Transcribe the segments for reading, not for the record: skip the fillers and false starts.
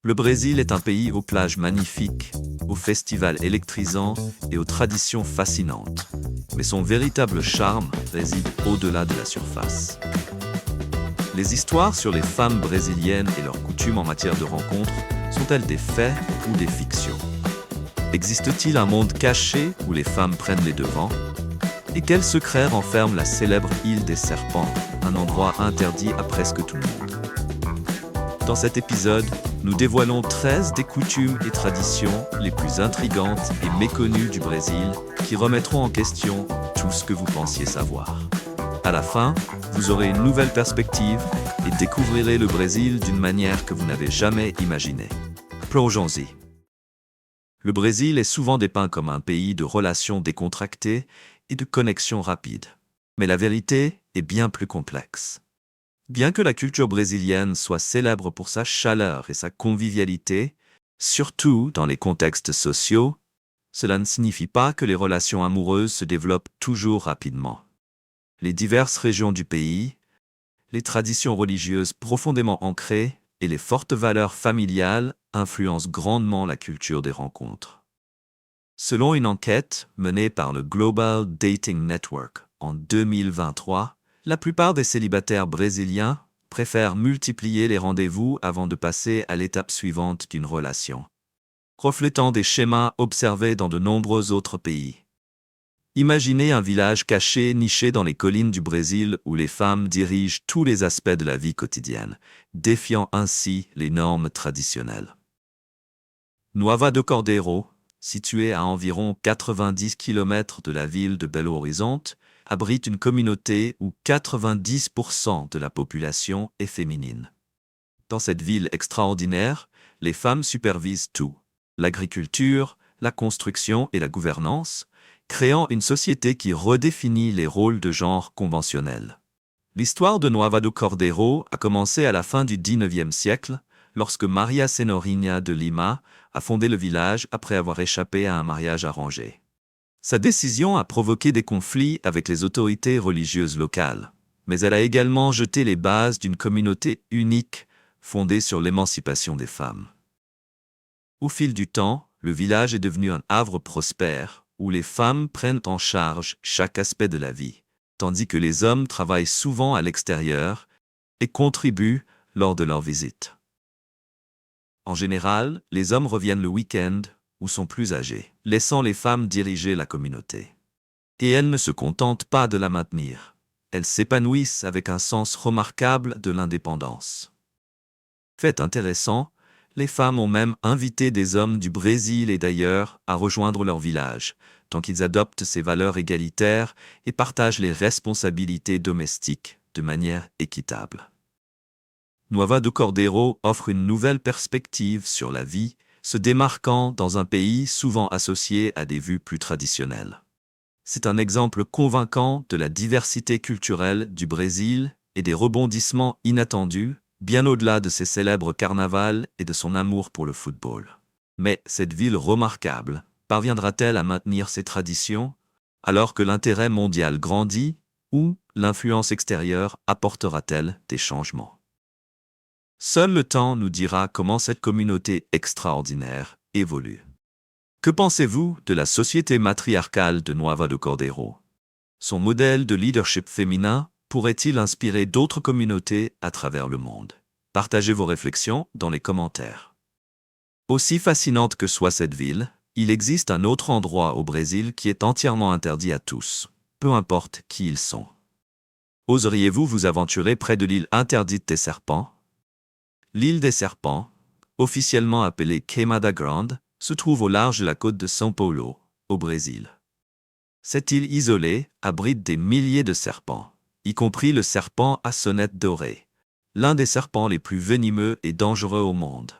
Le Brésil est un pays aux plages magnifiques, aux festivals électrisants et aux traditions fascinantes. Mais son véritable charme réside au-delà de la surface. Les histoires sur les femmes brésiliennes et leurs coutumes en matière de rencontres sont-elles des faits ou des fictions? Existe-t-il un monde caché où les femmes prennent les devants? Et quels secrets renferme la célèbre île des Serpents, un endroit interdit à presque tout le monde? Dans cet épisode, nous dévoilons 13 des coutumes et traditions les plus intrigantes et méconnues du Brésil qui remettront en question tout ce que vous pensiez savoir. À la fin, vous aurez une nouvelle perspective et découvrirez le Brésil d'une manière que vous n'avez jamais imaginée. Plongeons-y. Le Brésil est souvent dépeint comme un pays de relations décontractées et de connexions rapides. Mais la vérité est bien plus complexe. Bien que la culture brésilienne soit célèbre pour sa chaleur et sa convivialité, surtout dans les contextes sociaux, cela ne signifie pas que les relations amoureuses se développent toujours rapidement. Les diverses régions du pays, les traditions religieuses profondément ancrées et les fortes valeurs familiales influencent grandement la culture des rencontres. Selon une enquête menée par le Global Dating Network en 2023, la plupart des célibataires brésiliens préfèrent multiplier les rendez-vous avant de passer à l'étape suivante d'une relation, reflétant des schémas observés dans de nombreux autres pays. Imaginez un village caché, niché dans les collines du Brésil où les femmes dirigent tous les aspects de la vie quotidienne, défiant ainsi les normes traditionnelles. Nova do Cordeiro, située à environ 90 km de la ville de Belo Horizonte, abrite une communauté où 90% de la population est féminine. Dans cette ville extraordinaire, les femmes supervisent tout: l'agriculture, la construction et la gouvernance, créant une société qui redéfinit les rôles de genre conventionnels. L'histoire de Nova do Cordeiro a commencé à la fin du XIXe siècle, lorsque Maria Senhorinha de Lima a fondé le village après avoir échappé à un mariage arrangé. Sa décision a provoqué des conflits avec les autorités religieuses locales, mais elle a également jeté les bases d'une communauté unique fondée sur l'émancipation des femmes. Au fil du temps, le village est devenu un havre prospère où les femmes prennent en charge chaque aspect de la vie, tandis que les hommes travaillent souvent à l'extérieur et contribuent lors de leurs visites. En général, les hommes reviennent le week-end ou sont plus âgés, laissant les femmes diriger la communauté. Et elles ne se contentent pas de la maintenir. Elles s'épanouissent avec un sens remarquable de l'indépendance. Fait intéressant, les femmes ont même invité des hommes du Brésil et d'ailleurs à rejoindre leur village, tant qu'ils adoptent ces valeurs égalitaires et partagent les responsabilités domestiques de manière équitable. Nova do Cordeiro offre une nouvelle perspective sur la vie, se démarquant dans un pays souvent associé à des vues plus traditionnelles. C'est un exemple convaincant de la diversité culturelle du Brésil et des rebondissements inattendus, bien au-delà de ses célèbres carnavals et de son amour pour le football. Mais cette ville remarquable parviendra-t-elle à maintenir ses traditions, alors que l'intérêt mondial grandit, ou l'influence extérieure apportera-t-elle des changements? Seul le temps nous dira comment cette communauté extraordinaire évolue. Que pensez-vous de la société matriarcale de Nova do Cordeiro? Son modèle de leadership féminin pourrait-il inspirer d'autres communautés à travers le monde? Partagez vos réflexions dans les commentaires. Aussi fascinante que soit cette ville, il existe un autre endroit au Brésil qui est entièrement interdit à tous, peu importe qui ils sont. Oseriez-vous vous aventurer près de l'île interdite des Serpents? L'île des Serpents, officiellement appelée Queimada Grande, se trouve au large de la côte de São Paulo, au Brésil. Cette île isolée abrite des milliers de serpents, y compris le serpent à sonnette dorée, l'un des serpents les plus venimeux et dangereux au monde.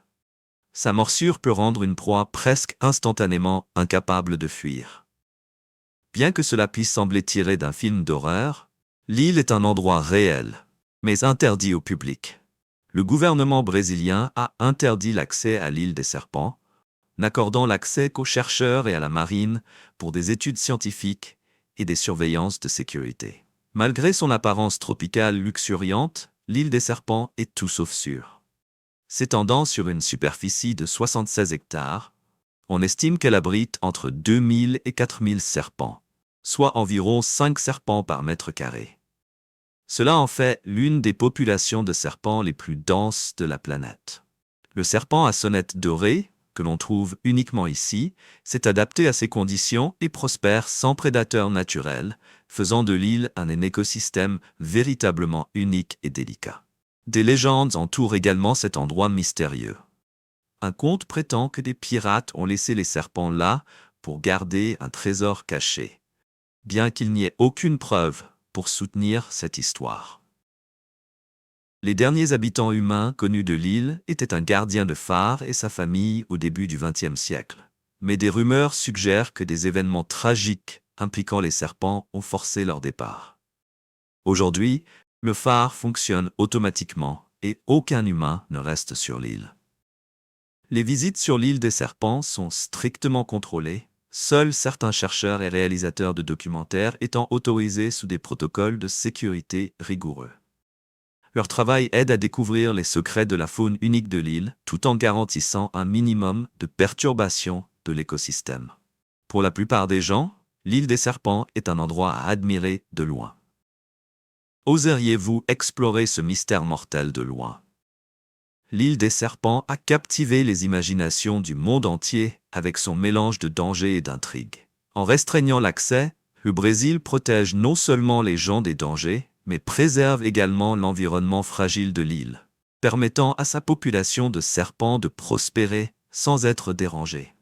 Sa morsure peut rendre une proie presque instantanément incapable de fuir. Bien que cela puisse sembler tiré d'un film d'horreur, l'île est un endroit réel, mais interdit au public. Le gouvernement brésilien a interdit l'accès à l'île des Serpents, n'accordant l'accès qu'aux chercheurs et à la marine pour des études scientifiques et des surveillances de sécurité. Malgré son apparence tropicale luxuriante, l'île des Serpents est tout sauf sûre. S'étendant sur une superficie de 76 hectares, on estime qu'elle abrite entre 2000 et 4000 serpents, soit environ 5 serpents par mètre carré. Cela en fait l'une des populations de serpents les plus denses de la planète. Le serpent à sonnette dorée, que l'on trouve uniquement ici, s'est adapté à ces conditions et prospère sans prédateurs naturels, faisant de l'île un écosystème véritablement unique et délicat. Des légendes entourent également cet endroit mystérieux. Un conte prétend que des pirates ont laissé les serpents là pour garder un trésor caché, bien qu'il n'y ait aucune preuve pour soutenir cette histoire. Les derniers habitants humains connus de l'île étaient un gardien de phare et sa famille au début du XXe siècle. Mais des rumeurs suggèrent que des événements tragiques impliquant les serpents ont forcé leur départ. Aujourd'hui, le phare fonctionne automatiquement et aucun humain ne reste sur l'île. Les visites sur l'île des serpents sont strictement contrôlées, seuls certains chercheurs et réalisateurs de documentaires étant autorisés sous des protocoles de sécurité rigoureux. Leur travail aide à découvrir les secrets de la faune unique de l'île, tout en garantissant un minimum de perturbation de l'écosystème. Pour la plupart des gens, l'île des serpents est un endroit à admirer de loin. Oseriez-vous explorer ce mystère mortel de loin? L'île des serpents a captivé les imaginations du monde entier avec son mélange de danger et d'intrigue. En restreignant l'accès, le Brésil protège non seulement les gens des dangers, mais préserve également l'environnement fragile de l'île, permettant à sa population de serpents de prospérer sans être dérangée.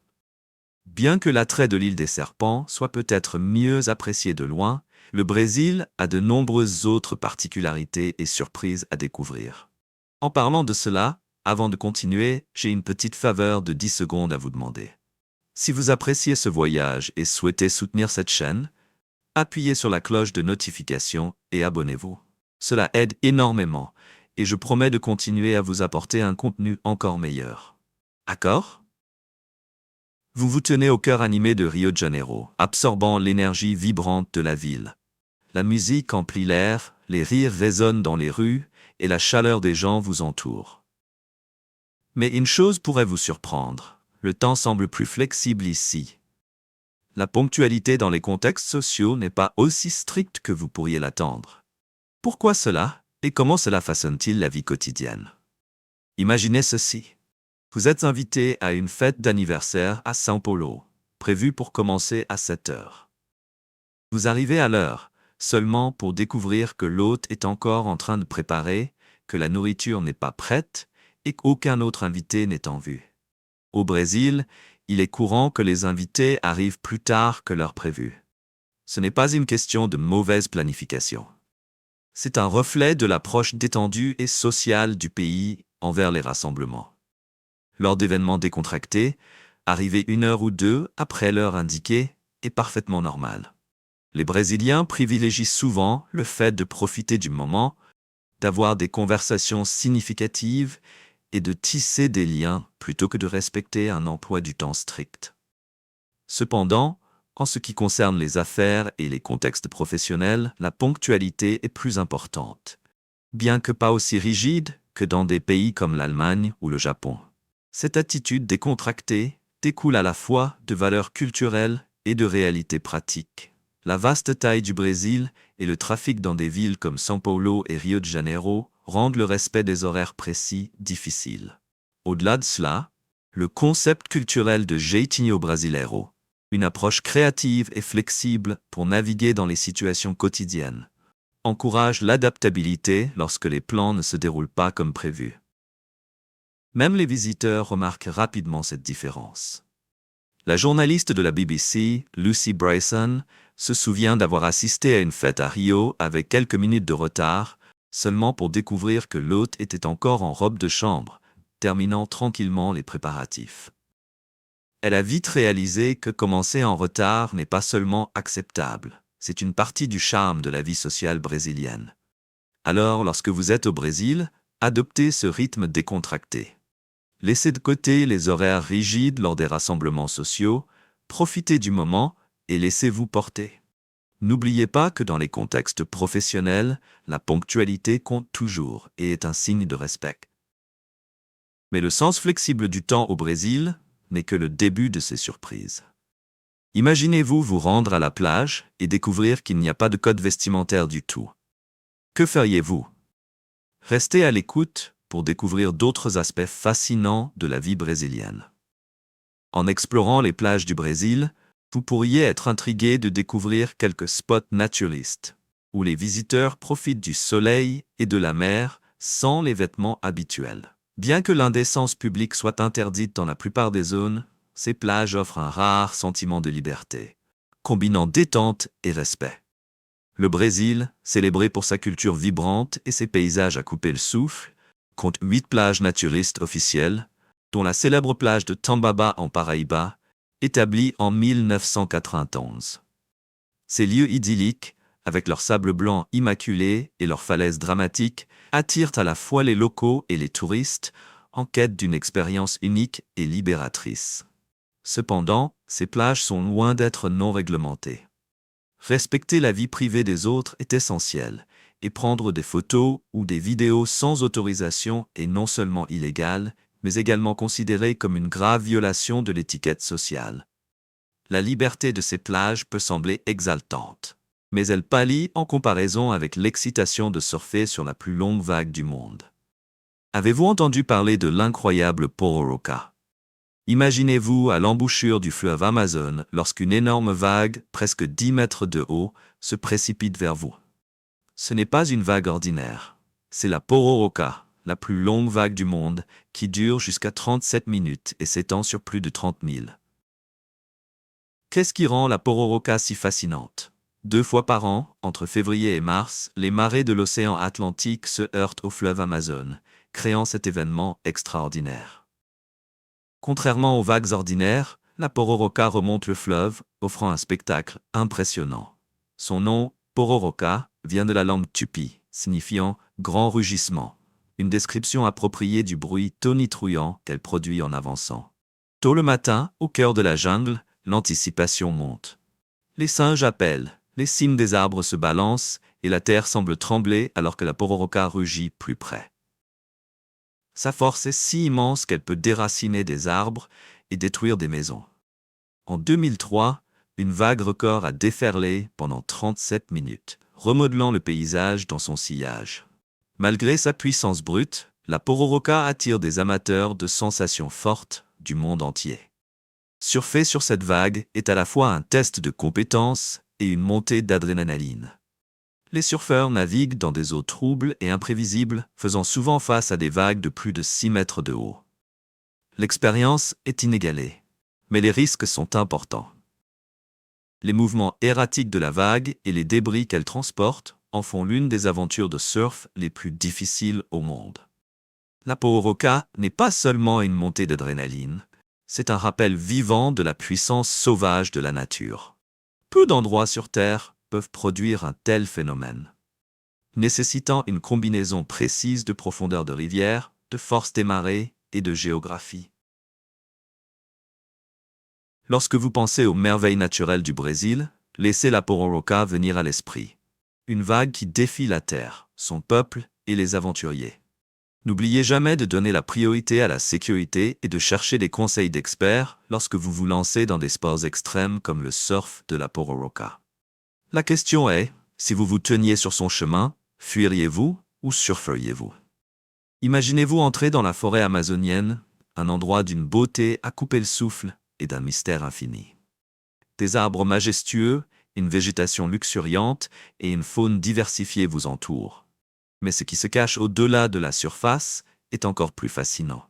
Bien que l'attrait de l'île des serpents soit peut-être mieux apprécié de loin, le Brésil a de nombreuses autres particularités et surprises à découvrir. En parlant de cela, avant de continuer, j'ai une petite faveur de 10 secondes à vous demander. Si vous appréciez ce voyage et souhaitez soutenir cette chaîne, appuyez sur la cloche de notification et abonnez-vous. Cela aide énormément et je promets de continuer à vous apporter un contenu encore meilleur. D'accord? Vous vous tenez au cœur animé de Rio de Janeiro, absorbant l'énergie vibrante de la ville. La musique emplit l'air, les rires résonnent dans les rues et la chaleur des gens vous entoure. Mais une chose pourrait vous surprendre, le temps semble plus flexible ici. La ponctualité dans les contextes sociaux n'est pas aussi stricte que vous pourriez l'attendre. Pourquoi cela et comment cela façonne-t-il la vie quotidienne? Imaginez ceci. Vous êtes invité à une fête d'anniversaire à São Paulo, prévue pour commencer à 7 heures. Vous arrivez à l'heure, seulement pour découvrir que l'hôte est encore en train de préparer, que la nourriture n'est pas prête et qu'aucun autre invité n'est en vue. Au Brésil, il est courant que les invités arrivent plus tard que l'heure prévue. Ce n'est pas une question de mauvaise planification. C'est un reflet de l'approche détendue et sociale du pays envers les rassemblements. Lors d'événements décontractés, arriver 1 heure ou 2 après l'heure indiquée est parfaitement normal. Les Brésiliens privilégient souvent le fait de profiter du moment, d'avoir des conversations significatives et de tisser des liens plutôt que de respecter un emploi du temps strict. Cependant, en ce qui concerne les affaires et les contextes professionnels, la ponctualité est plus importante, bien que pas aussi rigide que dans des pays comme l'Allemagne ou le Japon. Cette attitude décontractée découle à la fois de valeurs culturelles et de réalités pratiques. La vaste taille du Brésil et le trafic dans des villes comme São Paulo et Rio de Janeiro rendent le respect des horaires précis difficile. Au-delà de cela, le concept culturel de jeitinho brasileiro, une approche créative et flexible pour naviguer dans les situations quotidiennes, encourage l'adaptabilité lorsque les plans ne se déroulent pas comme prévu. Même les visiteurs remarquent rapidement cette différence. La journaliste de la BBC, Lucy Bryson, se souvient d'avoir assisté à une fête à Rio avec quelques minutes de retard, seulement pour découvrir que l'hôte était encore en robe de chambre, terminant tranquillement les préparatifs. Elle a vite réalisé que commencer en retard n'est pas seulement acceptable, c'est une partie du charme de la vie sociale brésilienne. Alors, lorsque vous êtes au Brésil, adoptez ce rythme décontracté. Laissez de côté les horaires rigides lors des rassemblements sociaux, profitez du moment et laissez-vous porter. N'oubliez pas que dans les contextes professionnels, la ponctualité compte toujours et est un signe de respect. Mais le sens flexible du temps au Brésil n'est que le début de ces surprises. Imaginez-vous vous rendre à la plage et découvrir qu'il n'y a pas de code vestimentaire du tout. Que feriez-vous? Restez à l'écoute pour découvrir d'autres aspects fascinants de la vie brésilienne. En explorant les plages du Brésil, vous pourriez être intrigué de découvrir quelques spots naturistes, où les visiteurs profitent du soleil et de la mer sans les vêtements habituels. Bien que l'indécence publique soit interdite dans la plupart des zones, ces plages offrent un rare sentiment de liberté, combinant détente et respect. Le Brésil, célébré pour sa culture vibrante et ses paysages à couper le souffle, compte 8 plages naturistes officielles, dont la célèbre plage de Tambaba en Paraíba, établie en 1991. Ces lieux idylliques, avec leurs sables blancs immaculés et leurs falaises dramatiques, attirent à la fois les locaux et les touristes en quête d'une expérience unique et libératrice. Cependant, ces plages sont loin d'être non réglementées. Respecter la vie privée des autres est essentiel, et prendre des photos ou des vidéos sans autorisation est non seulement illégal, mais également considéré comme une grave violation de l'étiquette sociale. La liberté de ces plages peut sembler exaltante, mais elle pâlit en comparaison avec l'excitation de surfer sur la plus longue vague du monde. Avez-vous entendu parler de l'incroyable Pororoca? Imaginez-vous à l'embouchure du fleuve Amazon lorsqu'une énorme vague, presque 10 mètres de haut, se précipite vers vous. Ce n'est pas une vague ordinaire, c'est la Pororoca, la plus longue vague du monde, qui dure jusqu'à 37 minutes et s'étend sur plus de 30 milles. Qu'est-ce qui rend la Pororoca si fascinante? 2 fois par an, entre février et mars, les marées de l'océan Atlantique se heurtent au fleuve Amazon, créant cet événement extraordinaire. Contrairement aux vagues ordinaires, la Pororoca remonte le fleuve, offrant un spectacle impressionnant. Son nom, Pororoca, vient de la langue tupi, signifiant « grand rugissement », une description appropriée du bruit tonitruant qu'elle produit en avançant. Tôt le matin, au cœur de la jungle, l'anticipation monte. Les singes appellent, les cimes des arbres se balancent et la terre semble trembler alors que la Pororoca rugit plus près. Sa force est si immense qu'elle peut déraciner des arbres et détruire des maisons. En 2003, une vague record a déferlé pendant 37 minutes, remodelant le paysage dans son sillage. Malgré sa puissance brute, la Pororoca attire des amateurs de sensations fortes du monde entier. Surfer sur cette vague est à la fois un test de compétence et une montée d'adrénaline. Les surfeurs naviguent dans des eaux troubles et imprévisibles, faisant souvent face à des vagues de plus de 6 mètres de haut. L'expérience est inégalée, mais les risques sont importants. Les mouvements erratiques de la vague et les débris qu'elle transporte en font l'une des aventures de surf les plus difficiles au monde. La Pororoca n'est pas seulement une montée d'adrénaline, c'est un rappel vivant de la puissance sauvage de la nature. Peu d'endroits sur Terre peuvent produire un tel phénomène, nécessitant une combinaison précise de profondeur de rivière, de force des marées et de géographie. Lorsque vous pensez aux merveilles naturelles du Brésil, laissez la Pororoca venir à l'esprit. Une vague qui défie la Terre, son peuple et les aventuriers. N'oubliez jamais de donner la priorité à la sécurité et de chercher des conseils d'experts lorsque vous vous lancez dans des sports extrêmes comme le surf de la Pororoca. La question est, si vous vous teniez sur son chemin, fuiriez-vous ou surferiez-vous? Imaginez-vous entrer dans la forêt amazonienne, un endroit d'une beauté à couper le souffle et d'un mystère infini. Des arbres majestueux, une végétation luxuriante et une faune diversifiée vous entourent. Mais ce qui se cache au-delà de la surface est encore plus fascinant.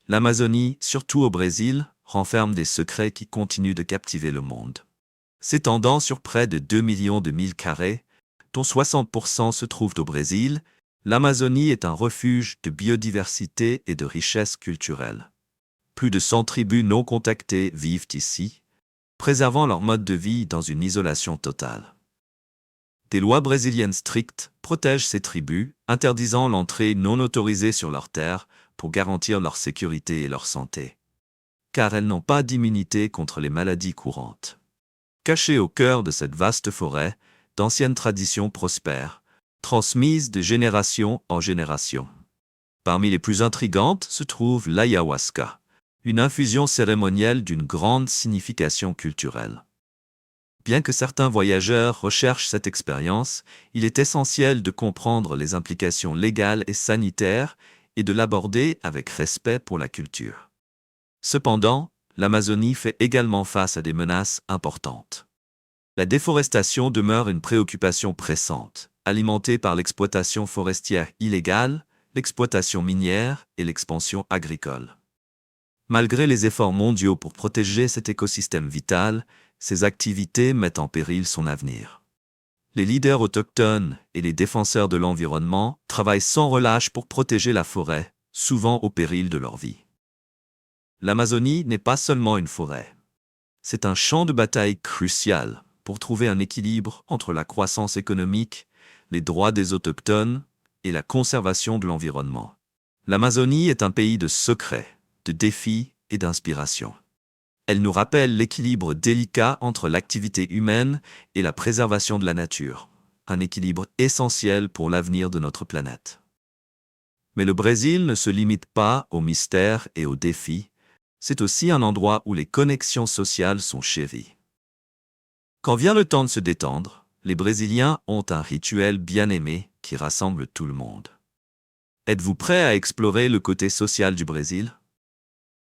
L'Amazonie, surtout au Brésil, renferme des secrets qui continuent de captiver le monde. S'étendant sur près de 2 millions de milles carrés, dont 60% se trouvent au Brésil, l'Amazonie est un refuge de biodiversité et de richesse culturelle. Plus de 100 tribus non contactées vivent ici, préservant leur mode de vie dans une isolation totale. Des lois brésiliennes strictes protègent ces tribus, interdisant l'entrée non autorisée sur leurs terres pour garantir leur sécurité et leur santé. Car elles n'ont pas d'immunité contre les maladies courantes. Cachées au cœur de cette vaste forêt, d'anciennes traditions prospèrent, transmises de génération en génération. Parmi les plus intrigantes se trouve l'ayahuasca, une infusion cérémonielle d'une grande signification culturelle. Bien que certains voyageurs recherchent cette expérience, il est essentiel de comprendre les implications légales et sanitaires et de l'aborder avec respect pour la culture. Cependant, l'Amazonie fait également face à des menaces importantes. La déforestation demeure une préoccupation pressante, alimentée par l'exploitation forestière illégale, l'exploitation minière et l'expansion agricole. Malgré les efforts mondiaux pour protéger cet écosystème vital, ces activités mettent en péril son avenir. Les leaders autochtones et les défenseurs de l'environnement travaillent sans relâche pour protéger la forêt, souvent au péril de leur vie. L'Amazonie n'est pas seulement une forêt. C'est un champ de bataille crucial pour trouver un équilibre entre la croissance économique, les droits des autochtones et la conservation de l'environnement. L'Amazonie est un pays de secrets, de défis et d'inspiration. Elle nous rappelle l'équilibre délicat entre l'activité humaine et la préservation de la nature, un équilibre essentiel pour l'avenir de notre planète. Mais le Brésil ne se limite pas aux mystères et aux défis, c'est aussi un endroit où les connexions sociales sont chéries. Quand vient le temps de se détendre, les Brésiliens ont un rituel bien aimé qui rassemble tout le monde. Êtes-vous prêt à explorer le côté social du Brésil ?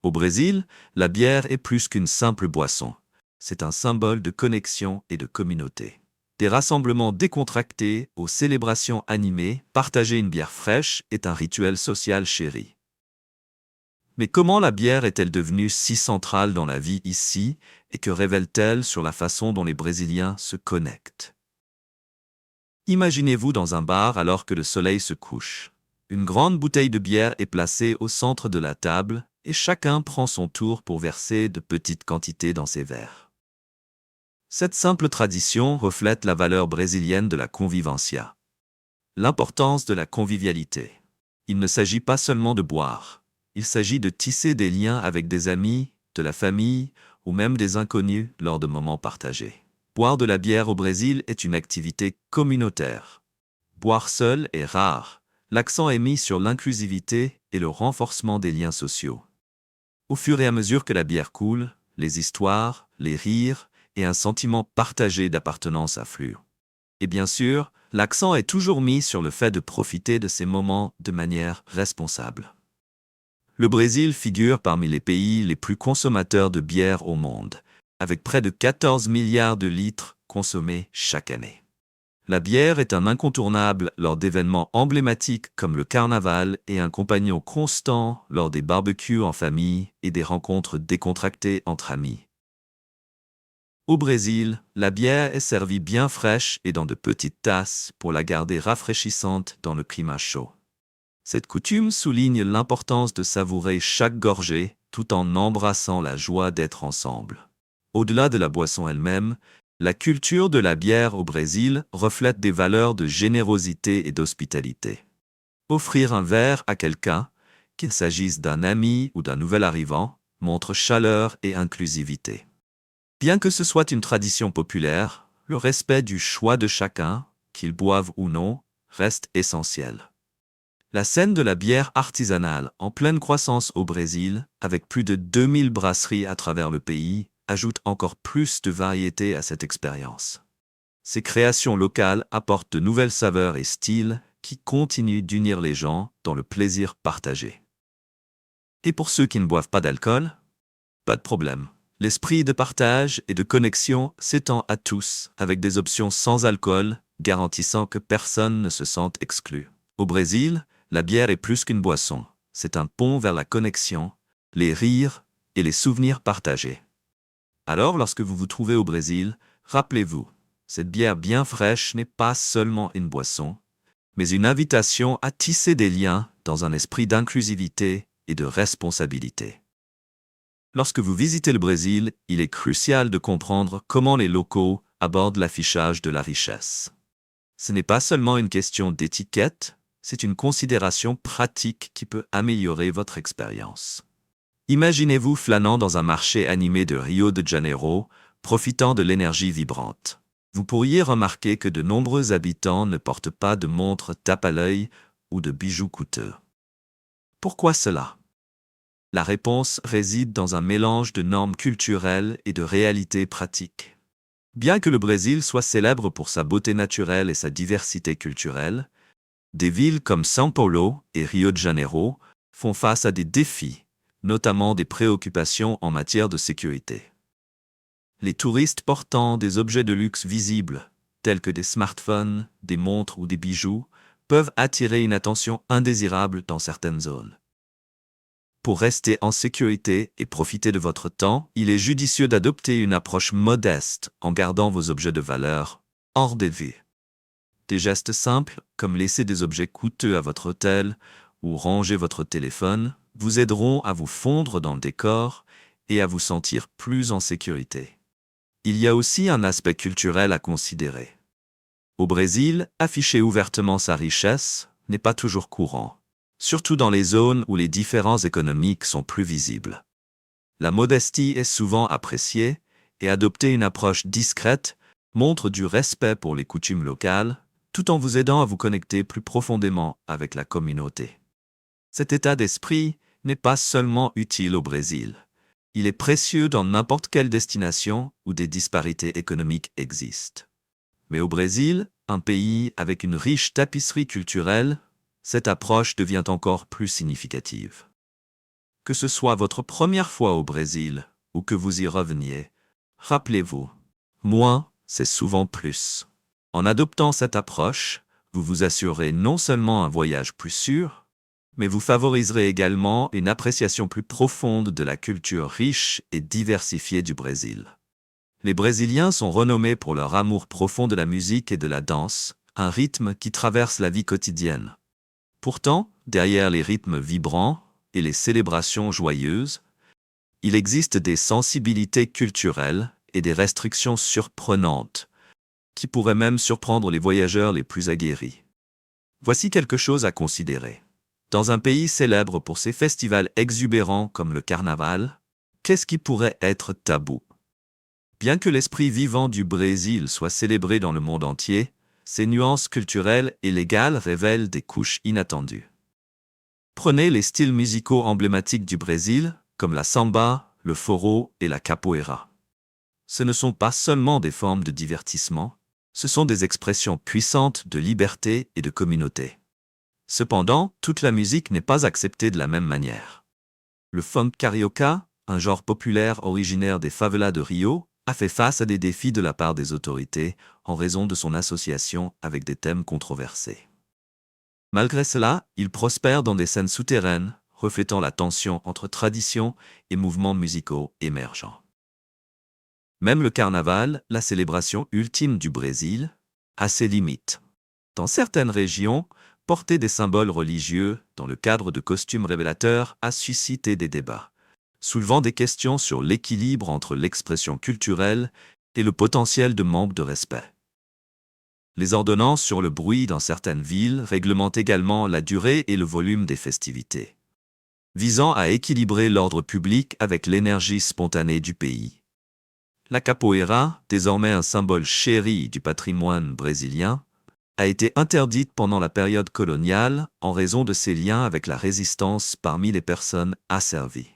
Au Brésil, la bière est plus qu'une simple boisson. C'est un symbole de connexion et de communauté. Des rassemblements décontractés aux célébrations animées, partager une bière fraîche est un rituel social chéri. Mais comment la bière est-elle devenue si centrale dans la vie ici et que révèle-t-elle sur la façon dont les Brésiliens se connectent ? Imaginez-vous dans un bar alors que le soleil se couche. Une grande bouteille de bière est placée au centre de la table et chacun prend son tour pour verser de petites quantités dans ses verres. Cette simple tradition reflète la valeur brésilienne de la convivencia. L'importance de la convivialité. Il ne s'agit pas seulement de boire. Il s'agit de tisser des liens avec des amis, de la famille ou même des inconnus lors de moments partagés. Boire de la bière au Brésil est une activité communautaire. Boire seul est rare. L'accent est mis sur l'inclusivité et le renforcement des liens sociaux. Au fur et à mesure que la bière coule, les histoires, les rires et un sentiment partagé d'appartenance affluent. Et bien sûr, l'accent est toujours mis sur le fait de profiter de ces moments de manière responsable. Le Brésil figure parmi les pays les plus consommateurs de bière au monde, avec près de 14 milliards de litres consommés chaque année. La bière est un incontournable lors d'événements emblématiques comme le carnaval et un compagnon constant lors des barbecues en famille et des rencontres décontractées entre amis. Au Brésil, la bière est servie bien fraîche et dans de petites tasses pour la garder rafraîchissante dans le climat chaud. Cette coutume souligne l'importance de savourer chaque gorgée tout en embrassant la joie d'être ensemble. Au-delà de la boisson elle-même, la culture de la bière au Brésil reflète des valeurs de générosité et d'hospitalité. Offrir un verre à quelqu'un, qu'il s'agisse d'un ami ou d'un nouvel arrivant, montre chaleur et inclusivité. Bien que ce soit une tradition populaire, le respect du choix de chacun, qu'il boive ou non, reste essentiel. La scène de la bière artisanale en pleine croissance au Brésil, avec plus de 2000 brasseries à travers le pays, ajoute encore plus de variété à cette expérience. Ces créations locales apportent de nouvelles saveurs et styles qui continuent d'unir les gens dans le plaisir partagé. Et pour ceux qui ne boivent pas d'alcool, pas de problème. L'esprit de partage et de connexion s'étend à tous avec des options sans alcool, garantissant que personne ne se sente exclu. Au Brésil, la bière est plus qu'une boisson. C'est un pont vers la connexion, les rires et les souvenirs partagés. Alors, lorsque vous vous trouvez au Brésil, rappelez-vous, cette bière bien fraîche n'est pas seulement une boisson, mais une invitation à tisser des liens dans un esprit d'inclusivité et de responsabilité. Lorsque vous visitez le Brésil, il est crucial de comprendre comment les locaux abordent l'affichage de la richesse. Ce n'est pas seulement une question d'étiquette, c'est une considération pratique qui peut améliorer votre expérience. Imaginez-vous flânant dans un marché animé de Rio de Janeiro, profitant de l'énergie vibrante. Vous pourriez remarquer que de nombreux habitants ne portent pas de montres tape à l'œil ou de bijoux coûteux. Pourquoi cela? La réponse réside dans un mélange de normes culturelles et de réalités pratiques. Bien que le Brésil soit célèbre pour sa beauté naturelle et sa diversité culturelle, des villes comme São Paulo et Rio de Janeiro font face à des défis, notamment des préoccupations en matière de sécurité. Les touristes portant des objets de luxe visibles, tels que des smartphones, des montres ou des bijoux, peuvent attirer une attention indésirable dans certaines zones. Pour rester en sécurité et profiter de votre temps, il est judicieux d'adopter une approche modeste en gardant vos objets de valeur hors des vues. Des gestes simples, comme laisser des objets coûteux à votre hôtel ou ranger votre téléphone, vous aideront à vous fondre dans le décor et à vous sentir plus en sécurité. Il y a aussi un aspect culturel à considérer. Au Brésil, afficher ouvertement sa richesse n'est pas toujours courant, surtout dans les zones où les différences économiques sont plus visibles. La modestie est souvent appréciée et adopter une approche discrète montre du respect pour les coutumes locales, tout en vous aidant à vous connecter plus profondément avec la communauté. Cet état d'esprit n'est pas seulement utile au Brésil. Il est précieux dans n'importe quelle destination où des disparités économiques existent. Mais au Brésil, un pays avec une riche tapisserie culturelle, cette approche devient encore plus significative. Que ce soit votre première fois au Brésil ou que vous y reveniez, rappelez-vous, moins, c'est souvent plus. En adoptant cette approche, vous vous assurez non seulement un voyage plus sûr, mais vous favoriserez également une appréciation plus profonde de la culture riche et diversifiée du Brésil. Les Brésiliens sont renommés pour leur amour profond de la musique et de la danse, un rythme qui traverse la vie quotidienne. Pourtant, derrière les rythmes vibrants et les célébrations joyeuses, il existe des sensibilités culturelles et des restrictions surprenantes, qui pourraient même surprendre les voyageurs les plus aguerris. Voici quelque chose à considérer. Dans un pays célèbre pour ses festivals exubérants comme le carnaval, qu'est-ce qui pourrait être tabou? Bien que l'esprit vivant du Brésil soit célébré dans le monde entier, ses nuances culturelles et légales révèlent des couches inattendues. Prenez les styles musicaux emblématiques du Brésil, comme la samba, le forró et la capoeira. Ce ne sont pas seulement des formes de divertissement, ce sont des expressions puissantes de liberté et de communauté. Cependant, toute la musique n'est pas acceptée de la même manière. Le funk carioca, un genre populaire originaire des favelas de Rio, a fait face à des défis de la part des autorités en raison de son association avec des thèmes controversés. Malgré cela, il prospère dans des scènes souterraines, reflétant la tension entre tradition et mouvements musicaux émergents. Même le carnaval, la célébration ultime du Brésil, a ses limites. Dans certaines régions, porter des symboles religieux dans le cadre de costumes révélateurs a suscité des débats, soulevant des questions sur l'équilibre entre l'expression culturelle et le potentiel de manque de respect. Les ordonnances sur le bruit dans certaines villes réglementent également la durée et le volume des festivités, visant à équilibrer l'ordre public avec l'énergie spontanée du pays. La capoeira, désormais un symbole chéri du patrimoine brésilien, a été interdite pendant la période coloniale en raison de ses liens avec la résistance parmi les personnes asservies.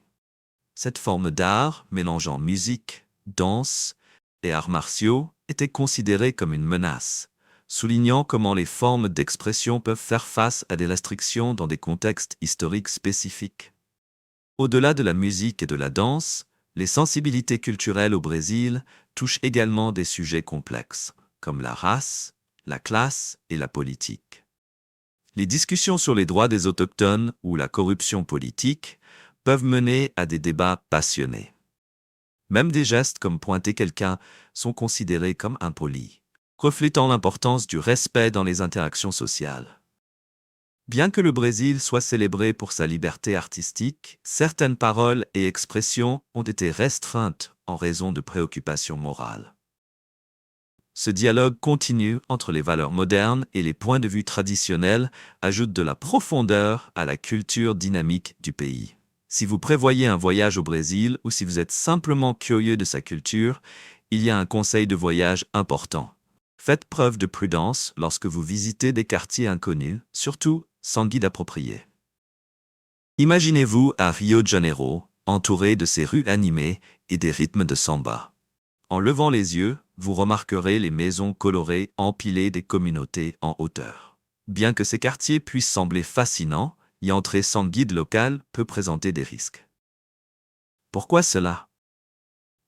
Cette forme d'art, mélangeant musique, danse et arts martiaux, était considérée comme une menace, soulignant comment les formes d'expression peuvent faire face à des restrictions dans des contextes historiques spécifiques. Au-delà de la musique et de la danse, les sensibilités culturelles au Brésil touchent également des sujets complexes, comme la race, la classe et la politique. Les discussions sur les droits des autochtones ou la corruption politique peuvent mener à des débats passionnés. Même des gestes comme pointer quelqu'un sont considérés comme impolis, reflétant l'importance du respect dans les interactions sociales. Bien que le Brésil soit célébré pour sa liberté artistique, certaines paroles et expressions ont été restreintes en raison de préoccupations morales. Ce dialogue continu entre les valeurs modernes et les points de vue traditionnels ajoute de la profondeur à la culture dynamique du pays. Si vous prévoyez un voyage au Brésil ou si vous êtes simplement curieux de sa culture, il y a un conseil de voyage important. Faites preuve de prudence lorsque vous visitez des quartiers inconnus, surtout sans guide approprié. Imaginez-vous à Rio de Janeiro, entouré de ses rues animées et des rythmes de samba. En levant les yeux, vous remarquerez les maisons colorées empilées des communautés en hauteur. Bien que ces quartiers puissent sembler fascinants, y entrer sans guide local peut présenter des risques. Pourquoi cela?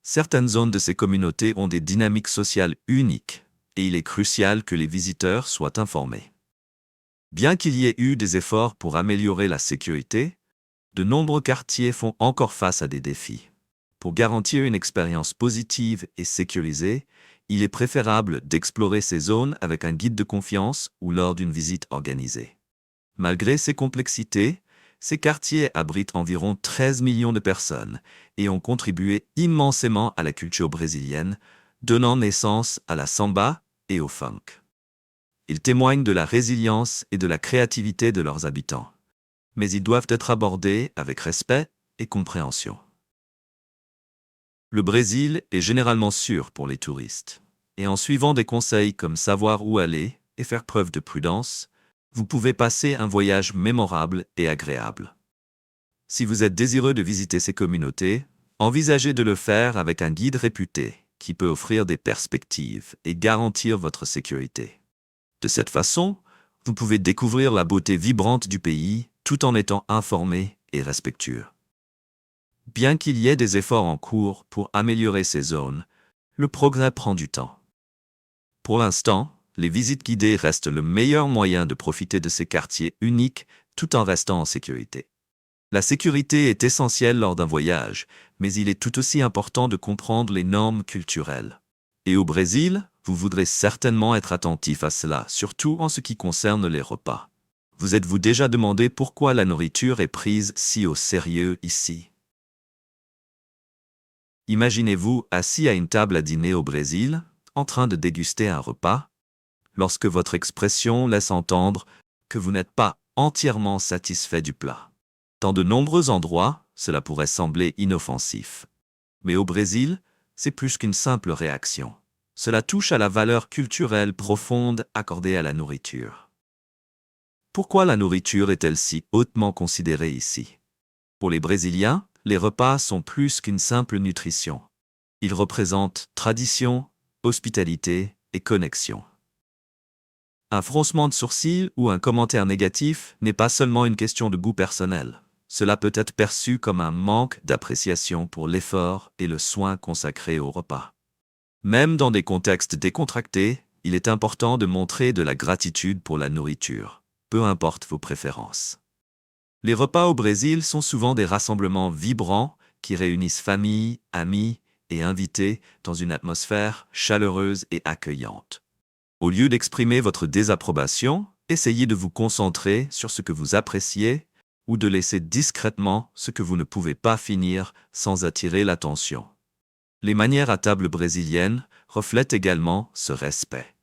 Certaines zones de ces communautés ont des dynamiques sociales uniques, et il est crucial que les visiteurs soient informés. Bien qu'il y ait eu des efforts pour améliorer la sécurité, de nombreux quartiers font encore face à des défis. Pour garantir une expérience positive et sécurisée, il est préférable d'explorer ces zones avec un guide de confiance ou lors d'une visite organisée. Malgré ces complexités, ces quartiers abritent environ 13 millions de personnes et ont contribué immensément à la culture brésilienne, donnant naissance à la samba et au funk. Ils témoignent de la résilience et de la créativité de leurs habitants, mais ils doivent être abordés avec respect et compréhension. Le Brésil est généralement sûr pour les touristes, et en suivant des conseils comme savoir où aller et faire preuve de prudence, vous pouvez passer un voyage mémorable et agréable. Si vous êtes désireux de visiter ces communautés, envisagez de le faire avec un guide réputé qui peut offrir des perspectives et garantir votre sécurité. De cette façon, vous pouvez découvrir la beauté vibrante du pays tout en étant informé et respectueux. Bien qu'il y ait des efforts en cours pour améliorer ces zones, le progrès prend du temps. Pour l'instant, les visites guidées restent le meilleur moyen de profiter de ces quartiers uniques tout en restant en sécurité. La sécurité est essentielle lors d'un voyage, mais il est tout aussi important de comprendre les normes culturelles. Et au Brésil, vous voudrez certainement être attentif à cela, surtout en ce qui concerne les repas. Vous êtes-vous déjà demandé pourquoi la nourriture est prise si au sérieux ici? Imaginez-vous assis à une table à dîner au Brésil, en train de déguster un repas, lorsque votre expression laisse entendre que vous n'êtes pas entièrement satisfait du plat. Dans de nombreux endroits, cela pourrait sembler inoffensif. Mais au Brésil, c'est plus qu'une simple réaction. Cela touche à la valeur culturelle profonde accordée à la nourriture. Pourquoi la nourriture est-elle si hautement considérée ici? Pour les Brésiliens, les repas sont plus qu'une simple nutrition. Ils représentent tradition, hospitalité et connexion. Un froncement de sourcils ou un commentaire négatif n'est pas seulement une question de goût personnel. Cela peut être perçu comme un manque d'appréciation pour l'effort et le soin consacré au repas. Même dans des contextes décontractés, il est important de montrer de la gratitude pour la nourriture, peu importe vos préférences. Les repas au Brésil sont souvent des rassemblements vibrants qui réunissent familles, amis et invités dans une atmosphère chaleureuse et accueillante. Au lieu d'exprimer votre désapprobation, essayez de vous concentrer sur ce que vous appréciez ou de laisser discrètement ce que vous ne pouvez pas finir sans attirer l'attention. Les manières à table brésiliennes reflètent également ce respect.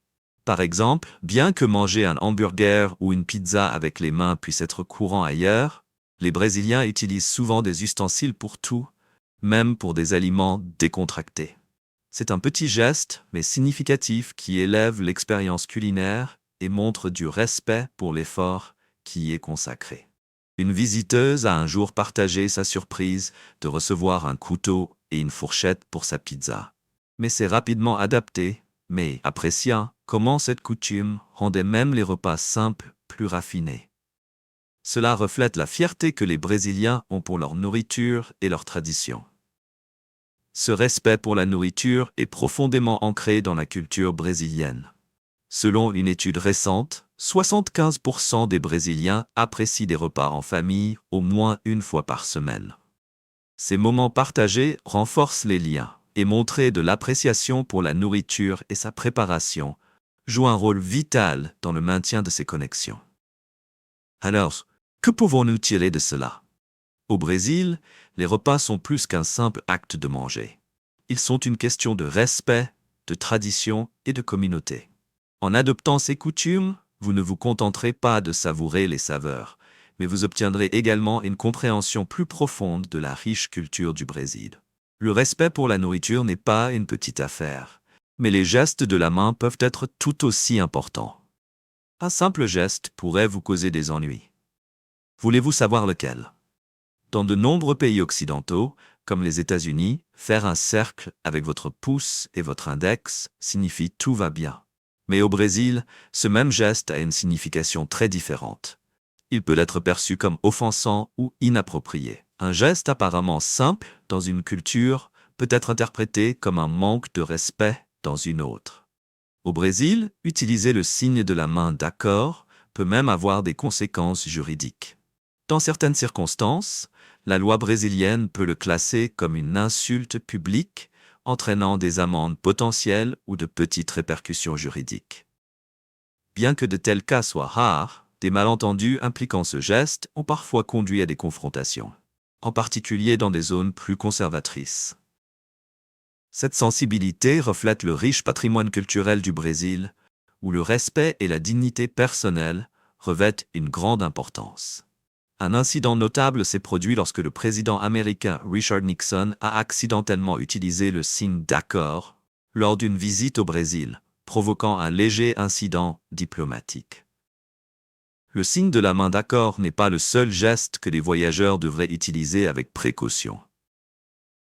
Par exemple, bien que manger un hamburger ou une pizza avec les mains puisse être courant ailleurs, les Brésiliens utilisent souvent des ustensiles pour tout, même pour des aliments décontractés. C'est un petit geste, mais significatif, qui élève l'expérience culinaire et montre du respect pour l'effort qui y est consacré. Une visiteuse a un jour partagé sa surprise de recevoir un couteau et une fourchette pour sa pizza. Mais c'est rapidement adapté, mais appréciant comment cette coutume rendait même les repas simples plus raffinés. Cela reflète la fierté que les Brésiliens ont pour leur nourriture et leurs traditions. Ce respect pour la nourriture est profondément ancré dans la culture brésilienne. Selon une étude récente, 75% des Brésiliens apprécient des repas en famille au moins une fois par semaine. Ces moments partagés renforcent les liens et montrer de l'appréciation pour la nourriture et sa préparation joue un rôle vital dans le maintien de ces connexions. Alors, que pouvons-nous tirer de cela? Au Brésil, les repas sont plus qu'un simple acte de manger. Ils sont une question de respect, de tradition et de communauté. En adoptant ces coutumes, vous ne vous contenterez pas de savourer les saveurs, mais vous obtiendrez également une compréhension plus profonde de la riche culture du Brésil. Le respect pour la nourriture n'est pas une petite affaire, mais les gestes de la main peuvent être tout aussi importants. Un simple geste pourrait vous causer des ennuis. Voulez-vous savoir lequel? Dans de nombreux pays occidentaux, comme les États-Unis, faire un cercle avec votre pouce et votre index signifie tout va bien. Mais au Brésil, ce même geste a une signification très différente. Il peut être perçu comme offensant ou inapproprié. Un geste apparemment simple dans une culture peut être interprété comme un manque de respect dans une autre. Au Brésil, utiliser le signe de la main d'accord peut même avoir des conséquences juridiques. Dans certaines circonstances, la loi brésilienne peut le classer comme une insulte publique, entraînant des amendes potentielles ou de petites répercussions juridiques. Bien que de tels cas soient rares, des malentendus impliquant ce geste ont parfois conduit à des confrontations, en particulier dans des zones plus conservatrices. Cette sensibilité reflète le riche patrimoine culturel du Brésil, où le respect et la dignité personnelle revêtent une grande importance. Un incident notable s'est produit lorsque le président américain Richard Nixon a accidentellement utilisé le signe d'accord lors d'une visite au Brésil, provoquant un léger incident diplomatique. Le signe de la main d'accord n'est pas le seul geste que les voyageurs devraient utiliser avec précaution.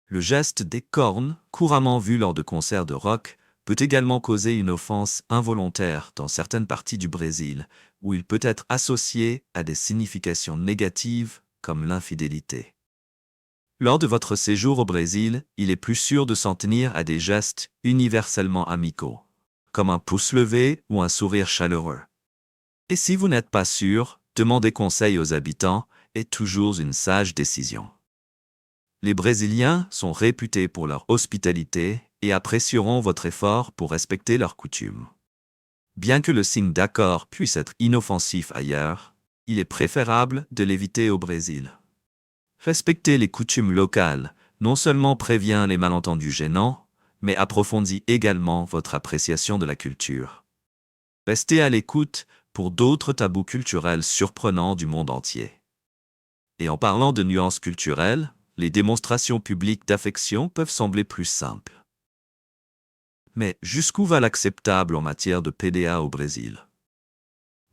Le geste des cornes, couramment vu lors de concerts de rock, peut également causer une offense involontaire dans certaines parties du Brésil, où il peut être associé à des significations négatives comme l'infidélité. Lors de votre séjour au Brésil, il est plus sûr de s'en tenir à des gestes universellement amicaux, comme un pouce levé ou un sourire chaleureux. Et si vous n'êtes pas sûr, demandez conseil aux habitants est toujours une sage décision. Les Brésiliens sont réputés pour leur hospitalité et apprécieront votre effort pour respecter leurs coutumes. Bien que le signe d'accord puisse être inoffensif ailleurs, il est préférable de l'éviter au Brésil. Respecter les coutumes locales non seulement prévient les malentendus gênants, mais approfondit également votre appréciation de la culture. Restez à l'écoute pour d'autres tabous culturels surprenants du monde entier. Et en parlant de nuances culturelles, les démonstrations publiques d'affection peuvent sembler plus simples. Mais jusqu'où va l'acceptable en matière de PDA au Brésil?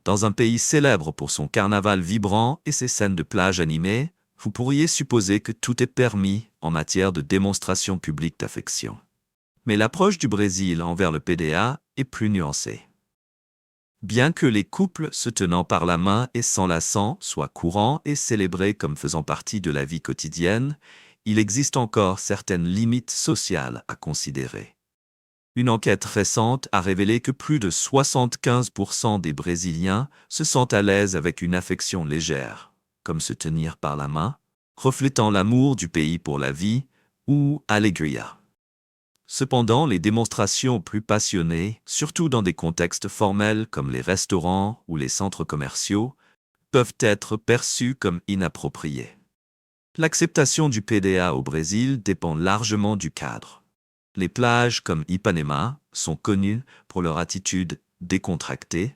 Dans un pays célèbre pour son carnaval vibrant et ses scènes de plage animées, vous pourriez supposer que tout est permis en matière de démonstration publique d'affection. Mais l'approche du Brésil envers le PDA est plus nuancée. Bien que les couples se tenant par la main et s'enlaçant soient courants et célébrés comme faisant partie de la vie quotidienne, il existe encore certaines limites sociales à considérer. Une enquête récente a révélé que plus de 75% des Brésiliens se sentent à l'aise avec une affection légère, comme se tenir par la main, reflétant l'amour du pays pour la vie, ou alegria. Cependant, les démonstrations plus passionnées, surtout dans des contextes formels comme les restaurants ou les centres commerciaux, peuvent être perçues comme inappropriées. L'acceptation du PDA au Brésil dépend largement du cadre. Les plages comme Ipanema sont connues pour leur attitude décontractée,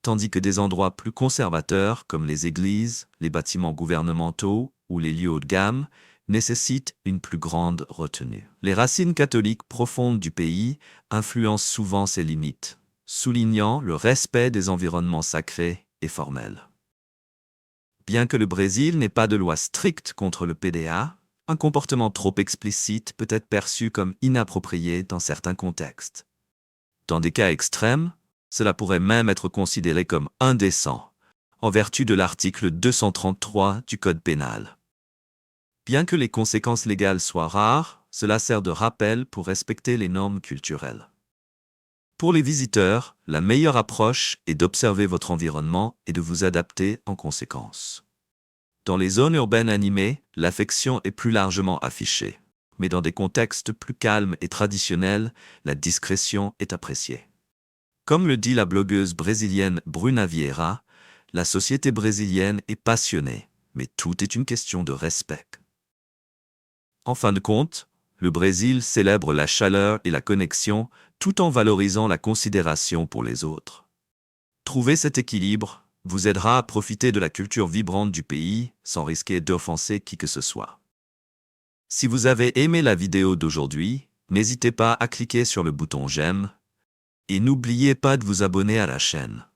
tandis que des endroits plus conservateurs comme les églises, les bâtiments gouvernementaux ou les lieux haut de gamme nécessitent une plus grande retenue. Les racines catholiques profondes du pays influencent souvent ces limites, soulignant le respect des environnements sacrés et formels. Bien que le Brésil n'ait pas de loi stricte contre le PDA, un comportement trop explicite peut être perçu comme inapproprié dans certains contextes. Dans des cas extrêmes, cela pourrait même être considéré comme indécent, en vertu de l'article 233 du Code pénal. Bien que les conséquences légales soient rares, cela sert de rappel pour respecter les normes culturelles. Pour les visiteurs, la meilleure approche est d'observer votre environnement et de vous adapter en conséquence. Dans les zones urbaines animées, l'affection est plus largement affichée, mais dans des contextes plus calmes et traditionnels, la discrétion est appréciée. Comme le dit la blogueuse brésilienne Bruna Vieira, la société brésilienne est passionnée, mais tout est une question de respect. En fin de compte, le Brésil célèbre la chaleur et la connexion tout en valorisant la considération pour les autres. Trouver cet équilibre vous aidera à profiter de la culture vibrante du pays sans risquer d'offenser qui que ce soit. Si vous avez aimé la vidéo d'aujourd'hui, n'hésitez pas à cliquer sur le bouton j'aime et n'oubliez pas de vous abonner à la chaîne.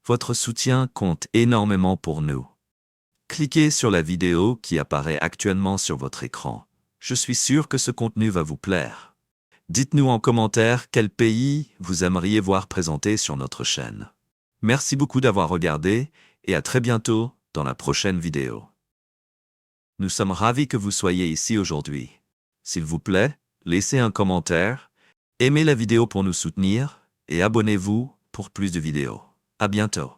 Votre soutien compte énormément pour nous. Cliquez sur la vidéo qui apparaît actuellement sur votre écran. Je suis sûr que ce contenu va vous plaire. Dites-nous en commentaire quel pays vous aimeriez voir présenté sur notre chaîne. Merci beaucoup d'avoir regardé et à très bientôt dans la prochaine vidéo. Nous sommes ravis que vous soyez ici aujourd'hui. S'il vous plaît, laissez un commentaire, aimez la vidéo pour nous soutenir et abonnez-vous pour plus de vidéos. À bientôt.